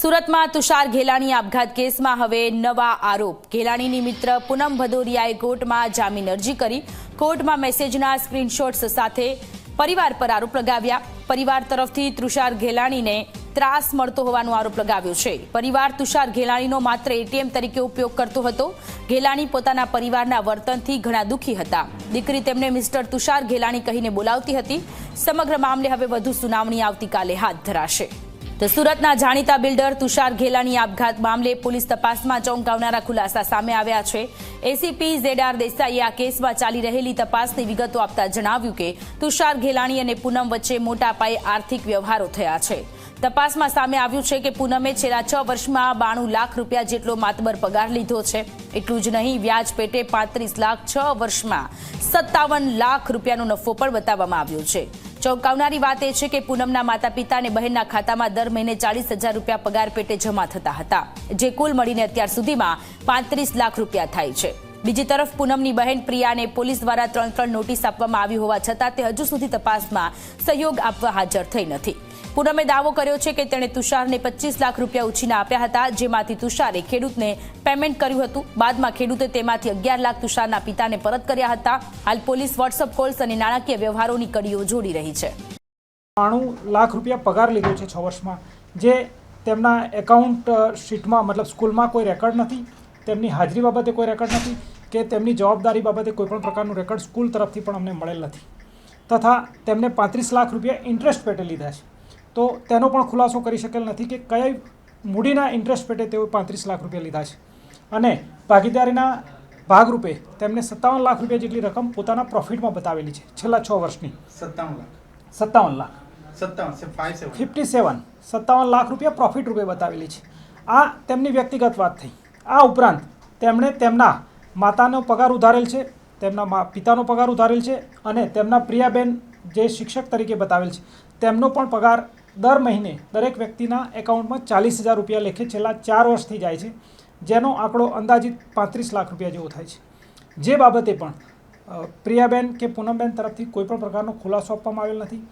સુરતમાં તુષાર ઘેલાણી આપઘાત કેસમાં હવે નવા આરોપ। ઘેલાણીની મિત્ર પૂનમ ભદૌરિયાએ કોર્ટમાં જામીન અરજી કરી। કોર્ટમાં મેસેજના સ્ક્રીનશોટ્સ સાથે પરિવાર પર આરોપ લગાવ્યા। પરિવાર તરફથી તુષાર ઘેલાણીને ત્રાસ મળતો હોવાનો આરોપ લગાવ્યો છે। પરિવાર તુષાર ઘેલાણીનો માત્ર એટીએમ તરીકે ઉપયોગ કરતો હતો। ઘેલાણી પોતાના પરિવારના વર્તનથી ઘણા દુઃખી હતા। દીકરી તેમને મિસ્ટર તુષાર ઘેલાણી કહીને બોલાવતી હતી। સમગ્ર મામલે હવે વધુ સુનાવણી આવતીકાલે હાથ ધરાશે। તો સુરતના જાણીતા બિલ્ડર તુષાર ઘેલાણી આપઘાત મામલે પોલીસ તપાસમાં ચોંકાવનારા ખુલાસા સામે આવ્યા છે। એસીપી ZR દેસાઈએ આ કેસમાં ચાલી રહેલી તપાસની વિગતો આપતા જણાવ્યું કે તુષાર ઘેલાણી અને પૂનમ વચ્ચે મોટા પાયે આર્થિક વ્યવહારો થયા છે। તપાસમાં સામે આવ્યું છે કે પૂનમે છેલ્લા 6 વર્ષમાં 92 લાખ રૂપિયા જેટલો માતબર પગાર લીધો છે। એટલું જ નહીં, વ્યાજ પેટે 35 લાખ, 6 વર્ષમાં 57 લાખ રૂપિયાનો નફો પણ બતાવવામાં આવ્યો છે। ચોંકાવનારી વાત એ છે કે પૂનમના માતા પિતા અને બહેનના ખાતામાં દર મહિને 40,000 રૂપિયા પગાર પેટે જમા થતા હતા, જે કુલ મળીને અત્યાર સુધીમાં 35 લાખ રૂપિયા થાય છે। બીજી તરફ પૂનમની બહેન પ્રિયાને પોલીસ દ્વારા 3 નોટિસ આપવામાં આવી હોવા છતાં તે હજુ સુધી તપાસમાં સહયોગ આપવા હાજર થઈ નથી। પૂનમે દાવો કર્યો છે કે તેણે તુષારને 25 લાખ રૂપિયા ઉછીના આપ્યા હતા, જેમાંથી તુષારે ખેડૂતને પેમેન્ટ કર્યું હતું। બાદમાં ખેડૂતે તેમાંથી 11 લાખ તુષારના પિતાને પરત કર્યા હતા। હાલ પોલીસ વોટ્સઅપ કોલ્સ અને નાણાકીય વ્યવહારોની કડીઓ જોડી રહી છે। 92 લાખ રૂપિયા પગાર લીધો છે 6 વર્ષમાં, જે તેમના એકાઉન્ટ શીટમાં મતલબ સ્કૂલમાં કોઈ રેકોર્ડ નથી, તેમની હાજરી બાબતે કોઈ રેકોર્ડ નથી કે તેમની જવાબદારી બાબતે કોઈપણ પ્રકારનું રેકોર્ડ સ્કૂલ તરફથી પણ અમને મળેલ નથી, તથા તેમને 35 લાખ રૂપિયા ઇન્ટરેસ્ટ પેટે લીધા છે। તો તેનો પણ ખુલાસો કરી શકેલ નથી કે કયા મૂડીના ઇન્ટરેસ્ટ પેટે તેઓ 35 લાખ રૂપિયા લીધા છે, અને ભાગીદારીના ભાગરૂપે તેમને 57 લાખ રૂપિયા જેટલી રકમ પોતાના પ્રોફિટમાં બતાવેલી છે છેલ્લા 6 વર્ષની। 57 લાખ 57 લાખ રૂપિયા પ્રોફિટ રૂપે બતાવેલી છે। આ તેમની વ્યક્તિગત વાત થઈ। આ ઉપરાંત તેમણે તેમના માતાનો પગાર ઉધારેલ છે, તેમના પિતાનો પગાર ઉધારેલ છે, અને તેમના પ્રિયાબેન જે શિક્ષક તરીકે બતાવેલ છે તેમનો પણ પગાર દર મહિને દરેક વ્યક્તિના એકાઉન્ટમાં 40,000 રૂપિયા લેખે છેલ્લા 4 વર્ષથી જાય છે, જેનો આંકડો અંદાજિત 35 લાખ રૂપિયા જેવો થાય છે। જે બાબતે પણ પ્રિયાબેન કે પૂનમબેન તરફથી કોઈપણ પ્રકારનો ખુલાસો આપવામાં આવેલ નથી।